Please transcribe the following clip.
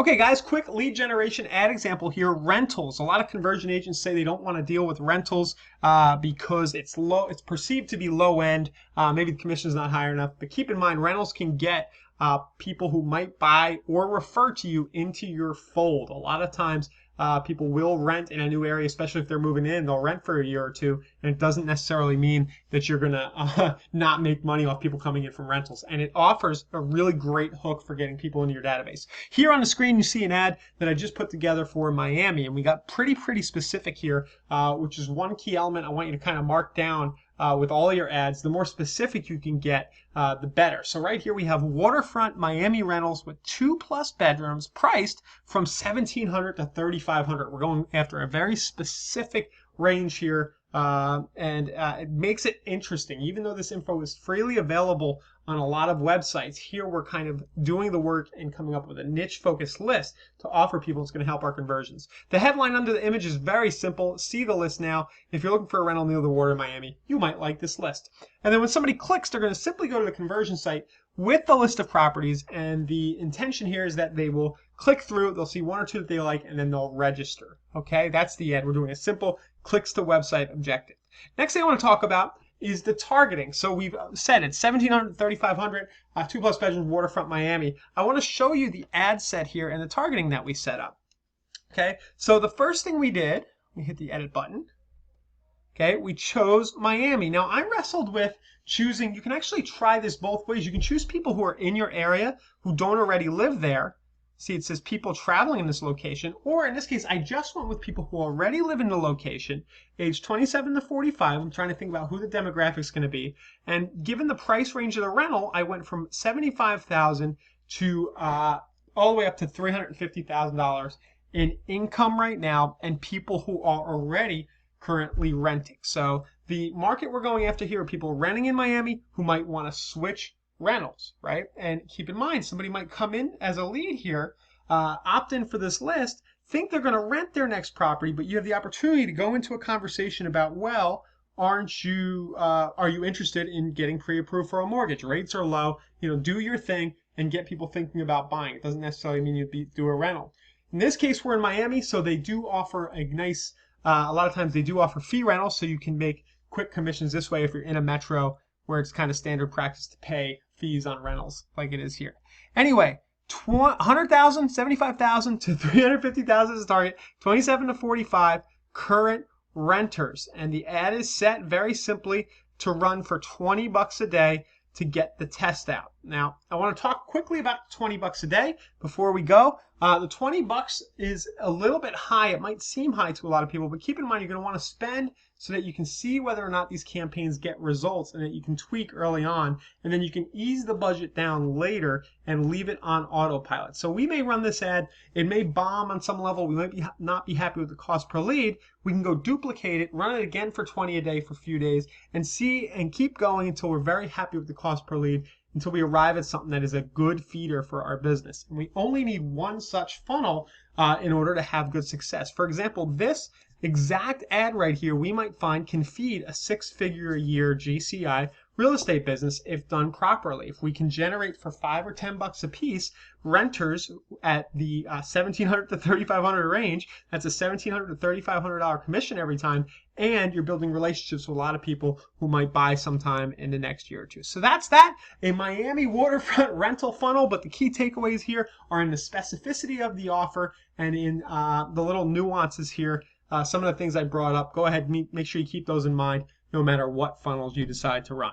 Okay, guys, quick lead generation ad example here. Rentals. A lot of conversion agents say they don't want to deal with rentals because it's low. It's perceived to be low end. Maybe the commission is not high enough. But keep in mind, rentals can get people who might buy or refer to you into your fold. A lot of times, people will rent in a new area, especially if they're moving in. They'll rent for a year or two, and it doesn't necessarily mean that you're gonna not make money off people coming in from rentals. And it offers a really great hook for getting people into your database. Here on the screen, you see an ad that I just put together for Miami, and we got pretty specific here, which is one key element I want you to kind of mark down. With all your ads, the more specific you can get, the better. So right here we have waterfront Miami rentals with 2+ bedrooms priced from $1,700 to $3,500. We're going after a very specific range here, and it makes it interesting. Even though this info is freely available on a lot of websites, here we're kind of doing the work and coming up with a niche focused list to offer people that's going to help our conversions. The headline under the image is very simple. See the list now. If you're looking for a rental near the water in Miami, you might like this list. And then when somebody clicks, they're going to simply go to the conversion site with the list of properties, and the intention here is that they will click through, they'll see one or two that they like, and then they'll register. Okay, that's the ad. We're doing a simple clicks to website objective. Next thing I want to talk about is the targeting. So we've said it's 1,700 to 3,500, 2+ bedrooms, waterfront Miami. I want to show you the ad set here and the targeting that we set up. Okay, so the first thing we did, we hit the edit button. Okay, we chose Miami. Now I wrestled with choosing, you can actually try this both ways. You can choose people who are in your area who don't already live there. See, it says people traveling in this location, or in this case, I just went with people who already live in the location, age 27 to 45. I'm trying to think about who the demographic is going to be. And given the price range of the rental, I went from $75,000 to all the way up to $350,000 in income right now, and people who are already currently renting. So the market we're going after here are people renting in Miami who might want to switch rentals, right? And keep in mind, somebody might come in as a lead here, opt in for this list, think they're going to rent their next property, but you have the opportunity to go into a conversation about, well, are you interested in getting pre-approved for a mortgage? Rates are low, do your thing and get people thinking about buying. It doesn't necessarily mean you do a rental. In this case, we're in Miami, so they do offer a nice, a lot of times they do offer fee rentals, so you can make quick commissions this way if you're in a metro where it's kind of standard practice to pay fees on rentals like it is here. Anyway, 100,000, 75,000 to 350,000 is the target, 27 to 45 current renters. And the ad is set very simply to run for $20 a day to get the test out. Now, I want to talk quickly about $20 a day before we go. The $20 is a little bit high. It might seem high to a lot of people, but keep in mind you're going to want to spend so that you can see whether or not these campaigns get results and that you can tweak early on, and then you can ease the budget down later and leave it on autopilot. So we may run this ad, it may bomb on some level, we might not be happy with the cost per lead. We can go duplicate it, run it again for 20 a day for a few days, and see and keep going until we're very happy with the cost per lead, until we arrive at something that is a good feeder for our business. And we only need one such funnel in order to have good success. For example, this exact ad right here we might find can feed a 6-figure a year GCI real estate business if done properly. If we can generate for $5 or $10 a piece renters at the $1,700 to $3,500 range, that's a $1,700 to $3,500 commission every time, and you're building relationships with a lot of people who might buy sometime in the next year or two. So that's that, a Miami waterfront rental funnel, but the key takeaways here are in the specificity of the offer and in the little nuances here. Some of the things I brought up, go ahead and make sure you keep those in mind no matter what funnels you decide to run.